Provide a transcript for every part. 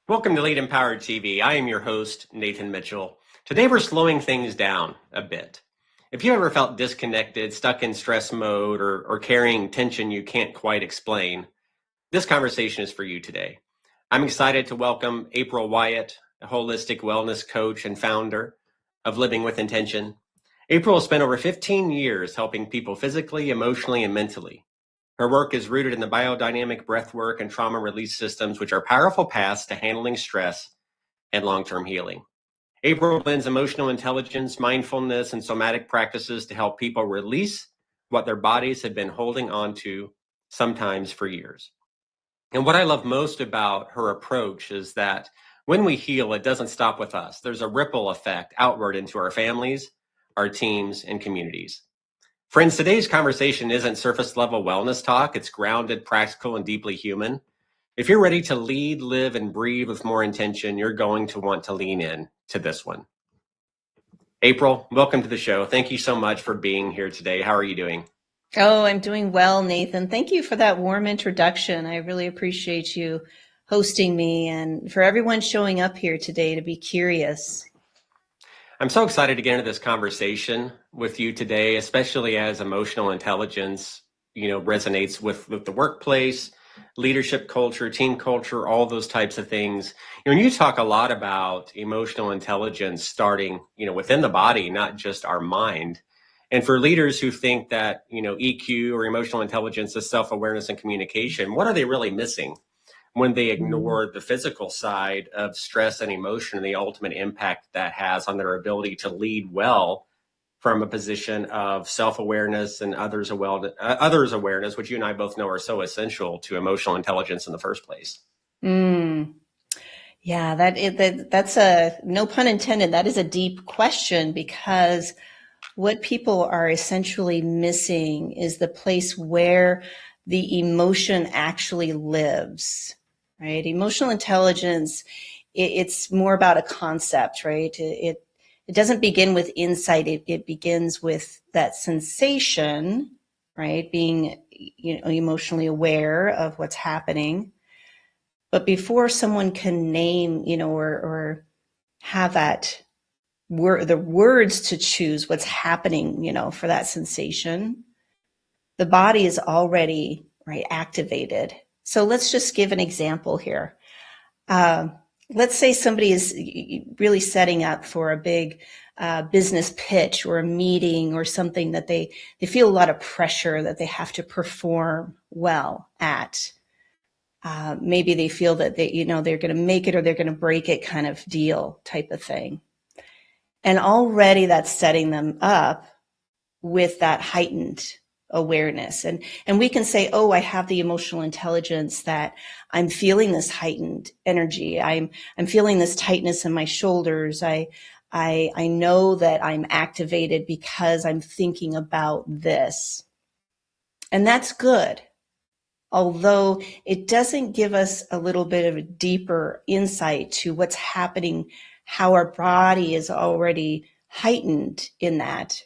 Welcome to Lead Empowered TV. I am your host, Nathan Mitchell. Today we're slowing things down a bit. If you ever felt disconnected, stuck in stress mode, or carrying tension you can't quite explain, this conversation is for you today. I'm excited to welcome April Wyett, a holistic wellness coach and founder of Living with Intention. April has spent over 15 years helping people physically, emotionally, and mentally. Her work is rooted in the biodynamic breathwork and trauma release systems, which are powerful paths to handling stress and long-term healing. April blends emotional intelligence, mindfulness, and somatic practices to help people release what their bodies have been holding on to, sometimes for years. And what I love most about her approach is that when we heal, it doesn't stop with us. There's a ripple effect outward into our families, our teams, and communities. Friends, today's conversation isn't surface level wellness talk. It's grounded, practical, and deeply human. If you're ready to lead, live, and breathe with more intention, you're going to want to lean in to this one. April, welcome to the show. Thank you so much for being here today. How are you doing? Oh, I'm doing well, Nathan. Thank you for that warm introduction. I really appreciate you hosting me and for everyone showing up here today to be curious. I'm so excited to get into this conversation with you today, especially as emotional intelligence, resonates with the workplace, leadership culture, team culture, all those types of things. And you talk a lot about emotional intelligence starting, within the body, not just our mind. And for leaders who think that, EQ or emotional intelligence is self-awareness and communication, what are they really missing when they ignore the physical side of stress and emotion and the ultimate impact that has on their ability to lead well from a position of self-awareness and others awareness, which you and I both know are so essential to emotional intelligence in the first place. Yeah, that's a, no pun intended, that is a deep question, because what people are essentially missing is the place where the emotion actually lives, right? Emotional intelligence, it's more about a concept, right? It doesn't begin with insight. It begins with that sensation, right? Being, emotionally aware of what's happening. But before someone can name, or have that the words to choose what's happening, for that sensation, the body is already right activated. So let's just give an example here. Let's say somebody is really setting up for a big business pitch or a meeting or something that they feel a lot of pressure that they have to perform well at. Maybe they feel that they're going to make it or they're going to break it kind of deal type of thing. And already that's setting them up with that heightened awareness. And we can say, oh, I have the emotional intelligence that I'm feeling this heightened energy. I'm feeling this tightness in my shoulders. I know that I'm activated because I'm thinking about this. And that's good. Although it doesn't give us a little bit of a deeper insight to what's happening, how our body is already heightened in that.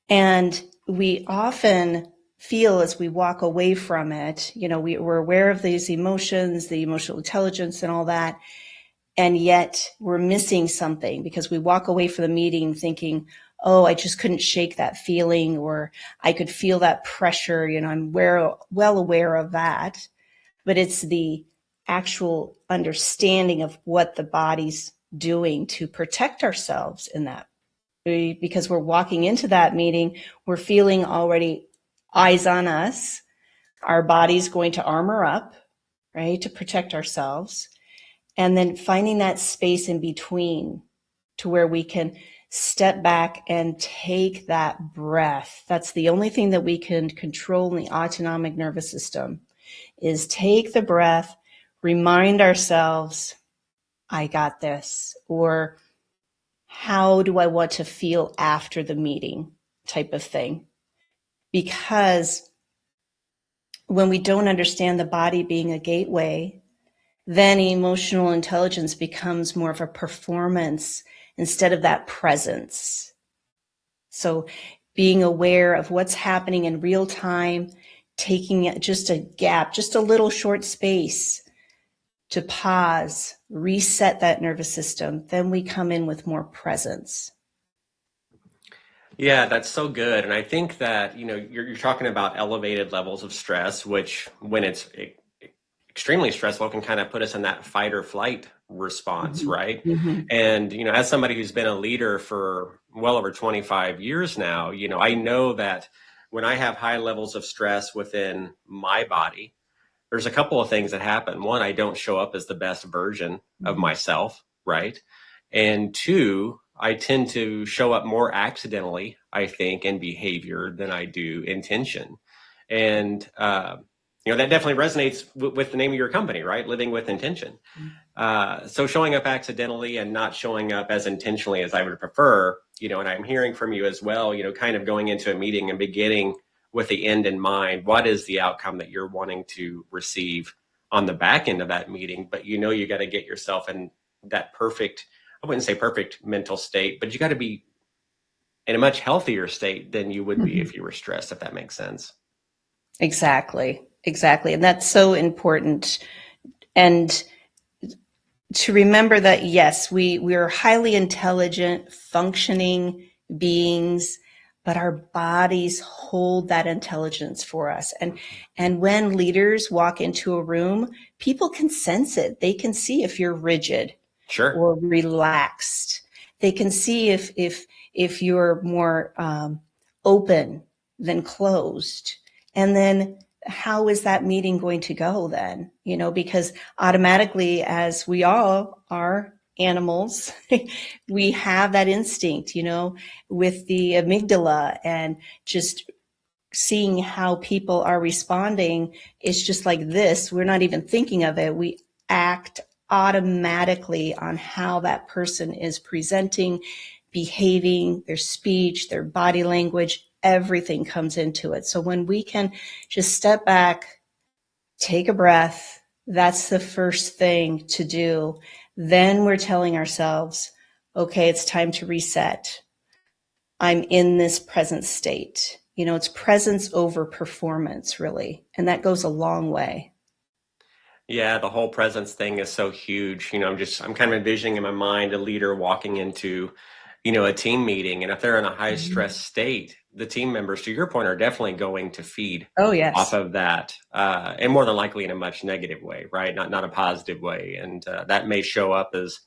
And we often feel as we walk away from it, we're aware of these emotions, the emotional intelligence and all that, and yet we're missing something because we walk away from the meeting thinking, oh, I just couldn't shake that feeling, or I could feel that pressure. I'm well aware of that, but it's the actual understanding of what the body's doing to protect ourselves in that. Because we're walking into that meeting, we're feeling already eyes on us. Our body's going to armor up, right, to protect ourselves. And then finding that space in between to where we can step back and take that breath. That's the only thing that we can control in the autonomic nervous system, is take the breath, remind ourselves, I got this, or how do I want to feel after the meeting type of thing. Because when we don't understand the body being a gateway, then emotional intelligence becomes more of a performance instead of that presence. So being aware of what's happening in real time, taking just a gap, just a little short space to pause, reset that nervous system, then we come in with more presence. Yeah, that's so good. And I think that, you're talking about elevated levels of stress, which when it's extremely stressful can kind of put us in that fight or flight response, Mm-hmm. right? Mm-hmm. And, as somebody who's been a leader for well over 25 years now, I know that when I have high levels of stress within my body, there's a couple of things that happen. One, I don't show up as the best version of Mm-hmm. myself, right? And two, I tend to show up more accidentally, I think, in behavior than I do intention. And, that definitely resonates with the name of your company, right? Living with intention. So showing up accidentally and not showing up as intentionally as I would prefer, and I'm hearing from you as well, kind of going into a meeting and beginning with the end in mind. What is the outcome that you're wanting to receive on the back end of that meeting? But you got to get yourself in that perfect, I wouldn't say perfect mental state, but you got to be in a much healthier state than you would be Mm-hmm. if you were stressed, if that makes sense. Exactly. Exactly. And that's so important. And to remember that, yes, we're highly intelligent, functioning beings, but our bodies hold that intelligence for us. And when leaders walk into a room, people can sense it. They can see if you're rigid Sure. or relaxed. They can see if you're more open than closed. And then how is that meeting going to go then? Because automatically, as we all are animals, we have that instinct, with the amygdala, and just seeing how people are responding. It's just like this. We're not even thinking of it. We act automatically on how that person is presenting, behaving, their speech, their body language, everything comes into it. So when we can just step back, take a breath, that's the first thing to do. Then we're telling ourselves, okay, it's time to reset. I'm in this present state. It's presence over performance, really. And that goes a long way. Yeah, the whole presence thing is so huge. I'm kind of envisioning in my mind a leader walking into, a team meeting. And if they're in a high stress state, the team members, to your point, are definitely going to feed Oh, off yes. of that. And more than likely in a much negative way, right? Not a positive way. And that may show up as,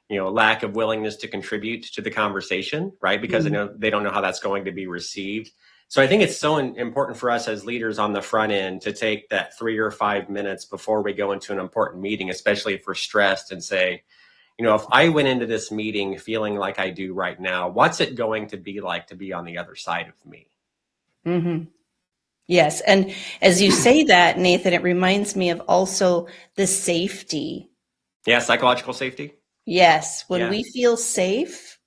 lack of willingness to contribute to the conversation, right? Because they don't know how that's going to be received. So I think it's so important for us as leaders on the front end to take that 3 or 5 minutes before we go into an important meeting, especially if we're stressed, and say, if I went into this meeting feeling like I do right now, what's it going to be like to be on the other side of me? Mm-hmm. Yes. And as you say that, Nathan, it reminds me of also the safety. Yeah, psychological safety. Yes. When Yeah, we feel safe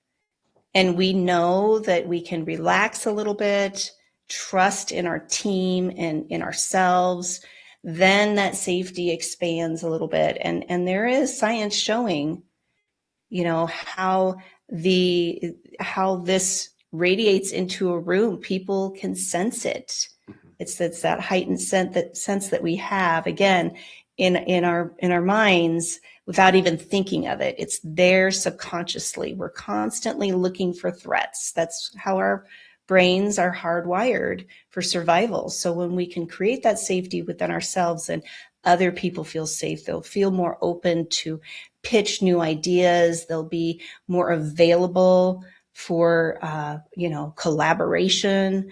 and we know that we can relax a little bit, trust in our team and in ourselves, then that safety expands a little bit. And there is science showing, how this radiates into a room. People can sense it. It's that heightened sense that we have, again, in our minds, without even thinking of it. It's there subconsciously. We're constantly looking for threats. That's how our brains are hardwired for survival. So when we can create that safety within ourselves, and other people feel safe, they'll feel more open to pitch new ideas. They'll be more available for collaboration.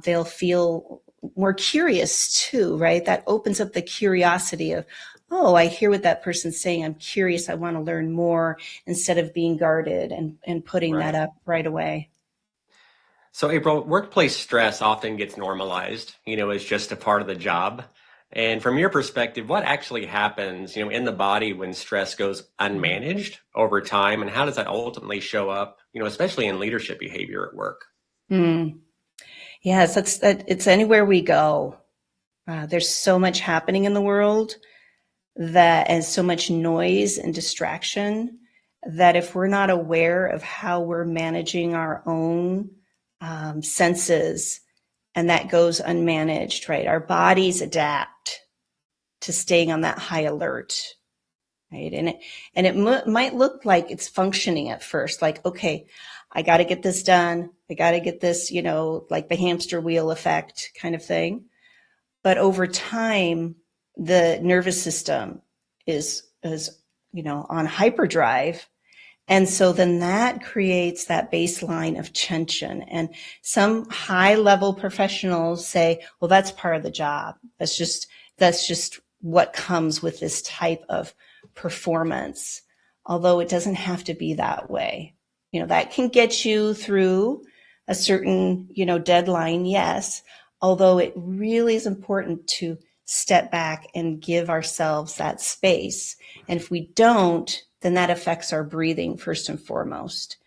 They'll feel more curious too, right? That opens up the curiosity of, oh, I hear what that person's saying. I'm curious. I want to learn more, instead of being guarded and putting that right. up right away. So, April, workplace stress often gets normalized, as just a part of the job. And from your perspective, what actually happens, in the body when stress goes unmanaged over time, and how does that ultimately show up, especially in leadership behavior at work? Mm. Yes, it's anywhere we go. There's so much happening in the world, and so much noise and distraction, that if we're not aware of how we're managing our own senses, and that goes unmanaged, right? Our bodies adapt to staying on that high alert. right? And it might look like it's functioning at first, like, okay, I got to get this done. I got to get this, like the hamster wheel effect kind of thing. But over time, the nervous system is on hyperdrive. And so then that creates that baseline of tension. And some high level professionals say, well, that's part of the job. That's just what comes with this type of performance. Although it doesn't have to be that way. That can get you through a certain, deadline, yes. Although it really is important to step back and give ourselves that space. And if we don't, then that affects our breathing first and foremost.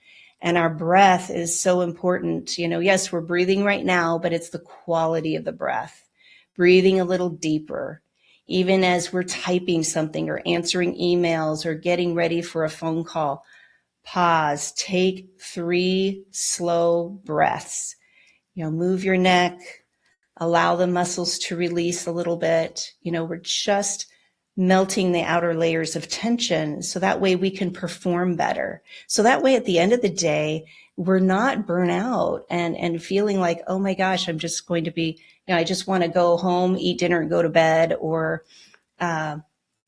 And our breath is so important. Yes, we're breathing right now, but it's the quality of the breath. Breathing a little deeper, even as we're typing something or answering emails or getting ready for a phone call. Pause, take 3 slow breaths. Move your neck, allow the muscles to release a little bit. We're just melting the outer layers of tension so that way we can perform better. So that way at the end of the day, we're not burnt out and feeling like, oh my gosh, I'm just going to be, I just want to go home, eat dinner and go to bed, or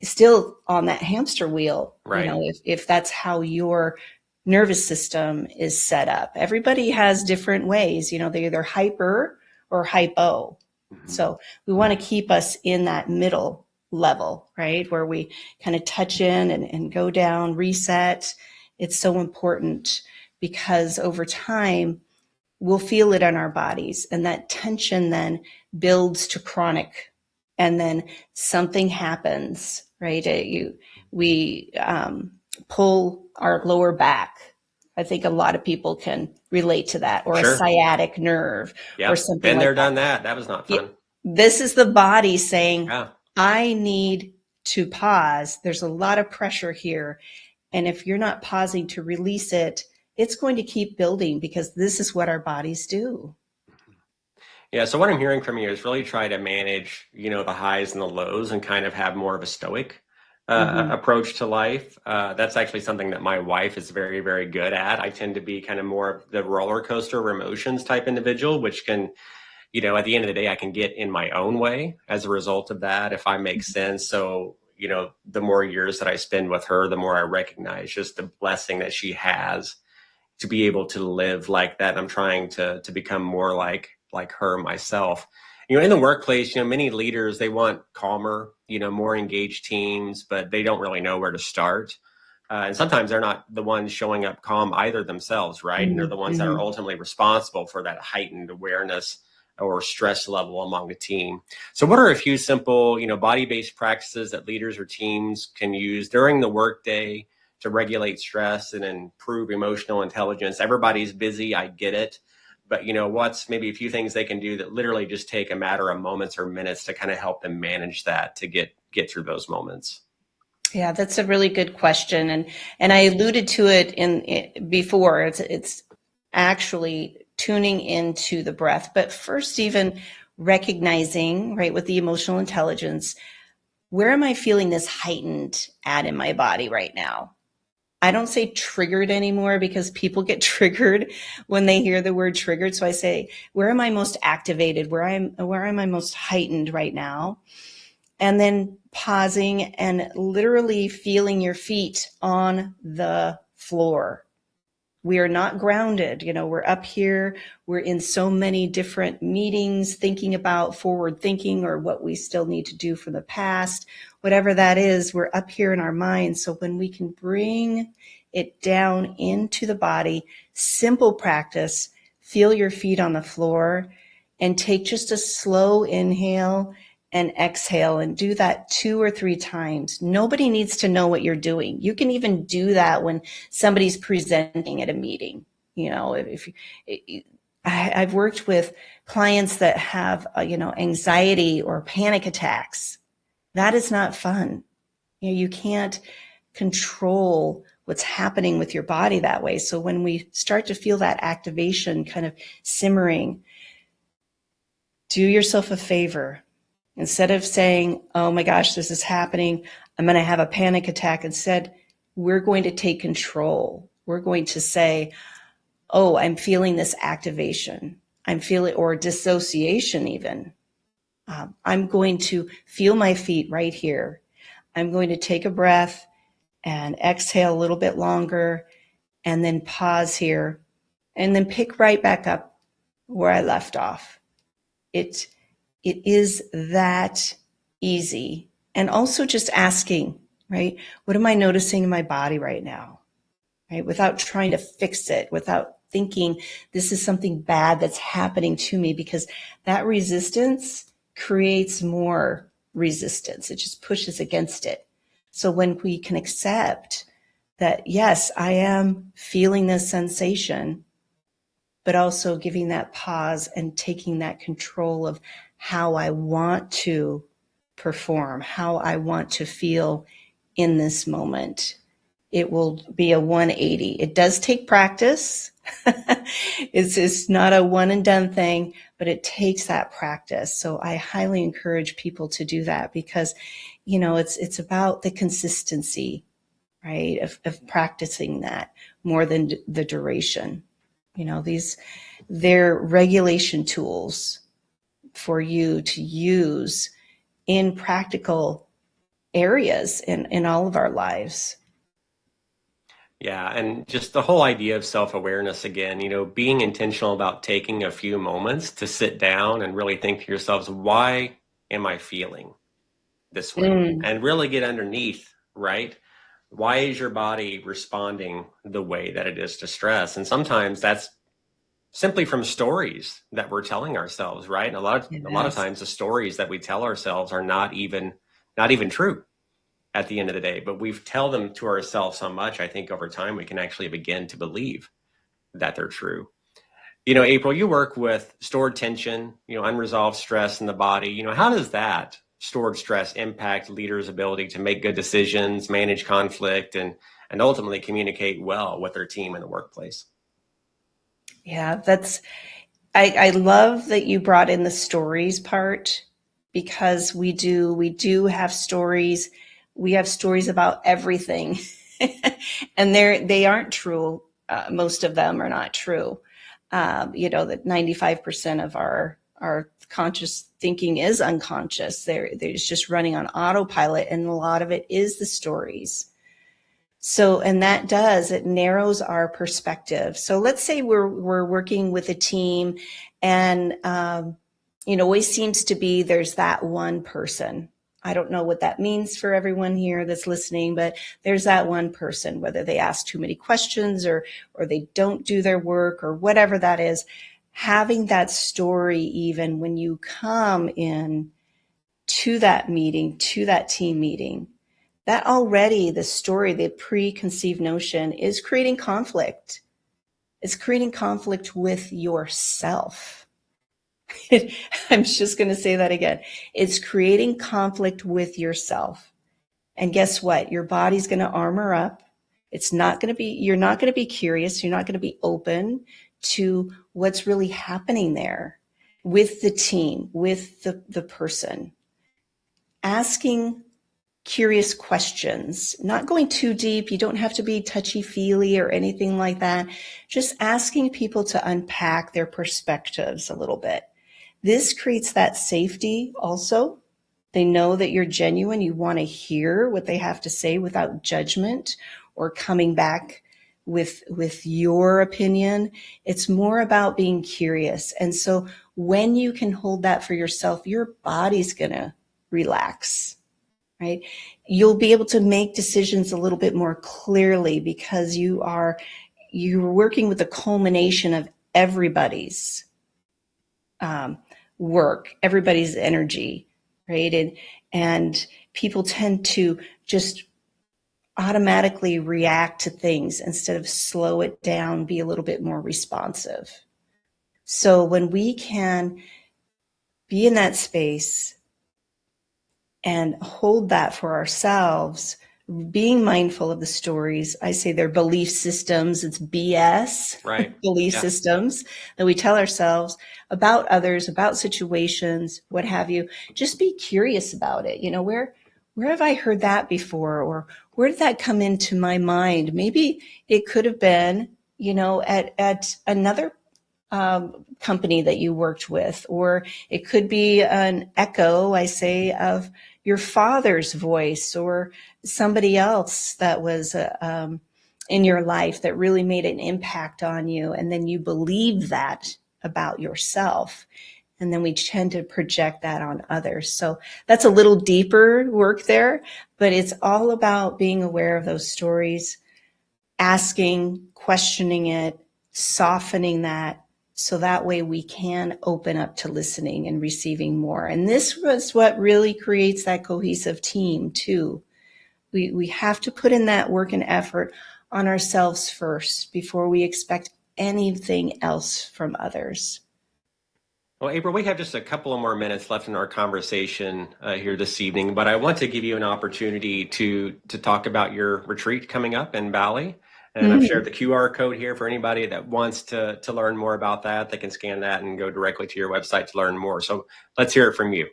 still on that hamster wheel, Right. If that's how your nervous system is set up. Everybody has different ways, they're either hyper or hypo. So we want to keep us in that middle level, right? Where we kind of touch in and go down, reset. It's so important because over time, we'll feel it in our bodies. And that tension then builds to chronic. And then something happens, right? We pull our lower back. I think a lot of people can relate to that, or Sure. a sciatic nerve, Yep. or something Been like there, that. done that. That was not fun. This is the body saying, Yeah. I need to pause. There's a lot of pressure here. And if you're not pausing to release it, it's going to keep building because this is what our bodies do. Yeah. So what I'm hearing from you is really try to manage, the highs and the lows and kind of have more of a stoic approach to life. That's actually something that my wife is very, very good at. I tend to be kind of more of the roller coaster of emotions type individual, which can, at the end of the day, I can get in my own way as a result of that, if I make sense. So, the more years that I spend with her, the more I recognize just the blessing that she has to be able to live like that. I'm trying to become more like her myself. In the workplace, many leaders, they want calmer, more engaged teams, but they don't really know where to start. And sometimes they're not the ones showing up calm either themselves, right? And they're the ones that are ultimately responsible for that heightened awareness or stress level among the team. So what are a few simple, body-based practices that leaders or teams can use during the workday to regulate stress and improve emotional intelligence? Everybody's busy, I get it. But, what's maybe a few things they can do that literally just take a matter of moments or minutes to kind of help them manage that, to get through those moments? Yeah, that's a really good question. And I alluded to it before. It's actually tuning into the breath. But first, even recognizing, right, with the emotional intelligence, where am I feeling this heightened at in my body right now? I don't say triggered anymore because people get triggered when they hear the word triggered. So I say, where am I most activated? Where am I most heightened right now? And then pausing and literally feeling your feet on the floor. We are not grounded. We're up here. We're in so many different meetings, thinking about forward thinking or what we still need to do for the past, whatever that is, we're up here in our minds. So when we can bring it down into the body, simple practice, feel your feet on the floor and take just a slow inhale and exhale, and do that 2 or 3 times. Nobody needs to know what you're doing. You can even do that when somebody's presenting at a meeting. I've worked with clients that have, anxiety or panic attacks. That is not fun. You can't control what's happening with your body that way. So when we start to feel that activation kind of simmering, do yourself a favor. Instead of saying, oh my gosh, this is happening, I'm going to have a panic attack. Instead, we're going to take control. We're going to say, oh, I'm feeling this activation. I'm feeling, or dissociation even. I'm going to feel my feet right here. I'm going to take a breath and exhale a little bit longer and then pause here and then pick right back up where I left off. It is that easy. And also just asking, right? What am I noticing in my body right now? Right? Without trying to fix it, without thinking this is something bad that's happening to me, because that resistance creates more resistance. It just pushes against it. So when we can accept that, yes, I am feeling this sensation, but also giving that pause and taking that control of how I want to perform, how I want to feel in this moment. It will be a 180. It does take practice. It's not a one and done thing, but it takes that practice. So I highly encourage people to do that because, it's about the consistency, right, of practicing that more than the duration. They're regulation tools for you to use in practical areas in all of our lives. Yeah, and just the whole idea of self-awareness again, being intentional about taking a few moments to sit down and really think to yourselves, why am I feeling this way? Mm. And really get underneath, right? Why is your body responding the way that it is to stress? And sometimes that's simply from stories that we're telling ourselves, right? And a lot of Yes. times the stories that we tell ourselves are not even true at the end of the day, but we tell them to ourselves so much, I think over time we can actually begin to believe that they're true. April, you work with stored tension, unresolved stress in the body. How does that stored stress impact leaders' ability to make good decisions, manage conflict, and ultimately communicate well with their team in the workplace? Yeah, I love that you brought in the stories part because we do have stories. We have stories about everything, and they aren't true. Most of them are not true. That 95% of our conscious thinking is unconscious. They're just running on autopilot, and a lot of it is the stories. So, and it narrows our perspective. So let's say we're working with a team and, always seems to be there's that one person. I don't know what that means for everyone here that's listening, but there's that one person, whether they ask too many questions or they don't do their work or whatever that is. Having that story, even when you come in to that meeting, to that team meeting, that already the story, the preconceived notion is creating conflict. It's creating conflict with yourself. I'm just going to say that again. It's creating conflict with yourself. And guess what? Your body's going to armor up. You're not going to be curious. You're not going to be open to what's really happening there with the team, with the person. Asking curious questions, not going too deep. You don't have to be touchy-feely or anything like that. Just asking people to unpack their perspectives a little bit. This creates that safety also. They know that you're genuine. You want to hear what they have to say without judgment or coming back with your opinion. It's more about being curious. And so when you can hold that for yourself, your body's going to relax, right? You'll be able to make decisions a little bit more clearly because you're working with the culmination of everybody's work, everybody's energy, right? And people tend to just automatically react to things instead of slow it down, be a little bit more responsive. So when we can be in that space and hold that for ourselves, being mindful of the stories. I say they're belief systems. It's BS, Right. belief Yeah. systems that we tell ourselves about others, about situations, what have you. Just be curious about it. where have I heard that before? Or where did that come into my mind? Maybe it could have been, at another company that you worked with, or it could be an echo, I say, of your father's voice or somebody else that was in your life that really made an impact on you. And then you believe that about yourself. And then we tend to project that on others. So that's a little deeper work there, but it's all about being aware of those stories, asking, questioning it, softening that, so that way we can open up to listening and receiving more. And this was what really creates that cohesive team too. We have to put in that work and effort on ourselves first before we expect anything else from others. Well, April, we have just a couple of more minutes left in our conversation here this evening, but I want to give you an opportunity to talk about your retreat coming up in Bali. And I've shared the QR code here for anybody that wants to learn more about that. They can scan that and go directly to your website to learn more. So let's hear it from you.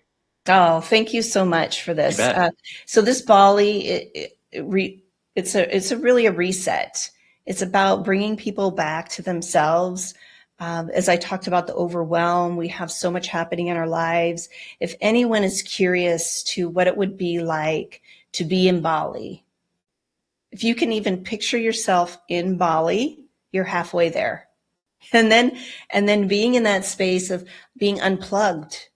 Oh, thank you so much for this. You bet. So this Bali, it's really a reset. It's about bringing people back to themselves. As I talked about the overwhelm, we have so much happening in our lives. If anyone is curious to what it would be like to be in Bali, if you can even picture yourself in Bali, you're halfway there. And then being in that space of being unplugged.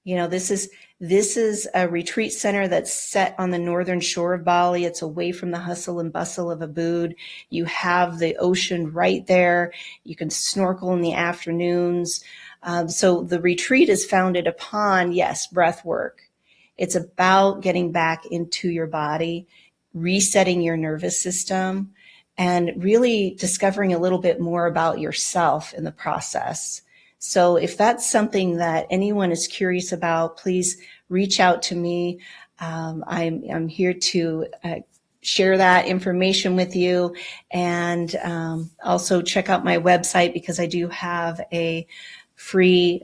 This is a retreat center that's set on the northern shore of Bali. It's away from the hustle and bustle of Ubud. You have the ocean right there. You can snorkel in the afternoons. So the retreat is founded upon, yes, breath work. It's about getting back into your body, resetting your nervous system, and really discovering a little bit more about yourself in the process. So if that's something that anyone is curious about, please reach out to me. I'm here to share that information with you, and also check out my website, because I do have a free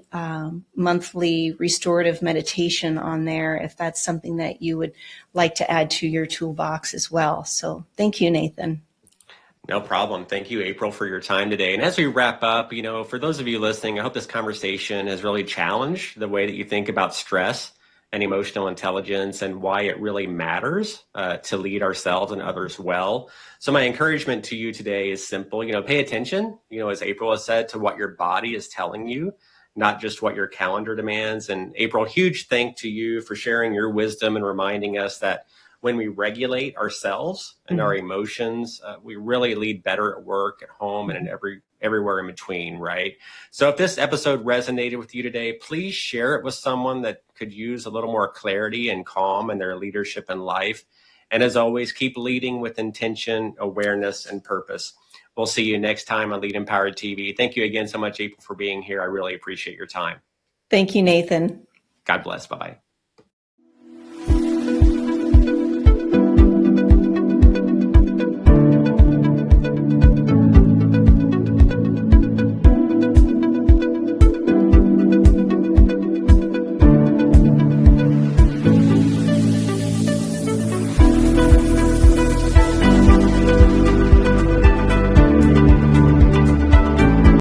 monthly restorative meditation on there if that's something that you would like to add to your toolbox as well. So thank you, Nathan. No problem. Thank you, April, for your time today. And as we wrap up, for those of you listening, I hope this conversation has really challenged the way that you think about stress and emotional intelligence and why it really matters to lead ourselves and others well. So my encouragement to you today is simple. Pay attention, as April has said, to what your body is telling you, not just what your calendar demands. And April, huge thank to you for sharing your wisdom and reminding us that when we regulate ourselves and our emotions, we really lead better at work, at home, and everywhere in between, right? So if this episode resonated with you today, please share it with someone that could use a little more clarity and calm in their leadership in life. And as always, keep leading with intention, awareness, and purpose. We'll see you next time on Lead Empowered TV. Thank you again so much, April, for being here. I really appreciate your time. Thank you, Nathan. God bless. Bye-bye.